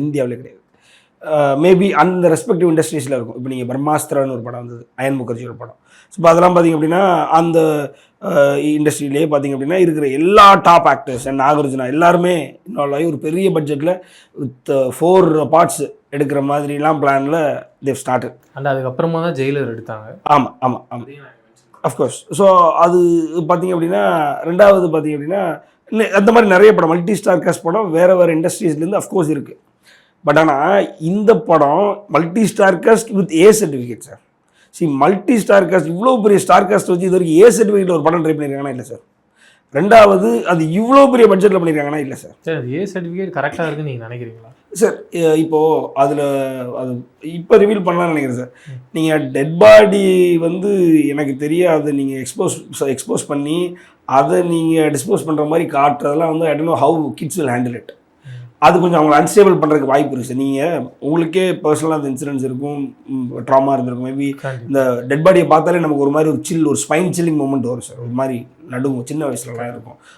இந்தியாவிலே கிடையாது. மேபி அந்த ரெஸ்பெக்டிவ் இண்டஸ்ட்ரீஸில் இருக்கும். இப்போ நீங்கள் பிரம்மாஸ்திரான்னு ஒரு படம் வந்தது, அயன் முகர்ஜியோட படம். ஸோ இப்போ அதெல்லாம் பார்த்திங்க அப்படின்னா அந்த இண்டஸ்ட்ரியிலே பார்த்திங்க அப்படின்னா இருக்கிற எல்லா டாப் ஆக்டர்ஸ் அண்ட் நாகார்ஜுனா எல்லாருமே இன்வால்வ் ஆகி ஒரு பெரிய பட்ஜெட்டில் வித் 4 பார்ட்ஸ் எடுக்கிற மாதிரிலாம் பிளானில் தேவ் ஸ்டார்டட். அண்ட் அதுக்கப்புறமா தான் ஜெயிலர் எடுத்தாங்க. ஆமாம் ஆமாம் ஆமாம், அஃப்கோர்ஸ். ஸோ அது பார்த்திங்க அப்படின்னா ரெண்டாவது பார்த்திங்க அப்படின்னா அந்த மாதிரி நிறைய படம் மல்டி ஸ்டார் காஸ்ட் படம் வேறு இண்டஸ்ட்ரீஸ்லேருந்து அஃப்கோர்ஸ் இருக்குது. பட் ஆனால் இந்த படம் multi star cast with A certificate sir. Multi star cast இவ்வளோ பெரிய ஸ்டார் காஸ்ட் வச்சு இது வரைக்கும் ஏ சர்டிஃபிகேட்டில் ஒரு படம் ட்ரை பண்ணியிருக்காங்கன்னா இல்லை சார். ரெண்டாவது அது இவ்வளோ பெரிய பட்ஜெட்டில் பண்ணியிருக்காங்கன்னா இல்லை சார். சார் ஏ சர்டிஃபிகேட் கரெக்டாக இருக்குன்னு நீங்கள் நினைக்கிறீங்களா சார்? இப்போது அதில் அது இப்போ ரிவீல் பண்ணலாம்னு நினைக்கிறேன் சார். நீங்கள் டெட் பாடி வந்து எனக்கு தெரியாது நீங்கள் எக்ஸ்போஸ் பண்ணி அதை நீங்கள் டிஸ்போஸ் பண்ணுற மாதிரி காட்டுறதெல்லாம் வந்து I don't know how kids will handle it. அது கொஞ்சம் அவங்களை அன்ஸ்டேபிள் பண்ணுறதுக்கு வாய்ப்பு இருக்குது சார். நீங்கள் உங்களுக்கே பர்சனலாக அந்த இன்சிடென்ட்ஸ் இருக்கும், ட்ராமா இருந்திருக்கும். மேபி இந்த டெட் பாடியை பார்த்தாலே நமக்கு ஒரு மாதிரி ஒரு ஸ்பைன் சில்லிங் மூமெண்ட் வரும் சார். ஒரு மாதிரி நடுங்கும், சின்ன வயசுலலாம் இருக்கும்.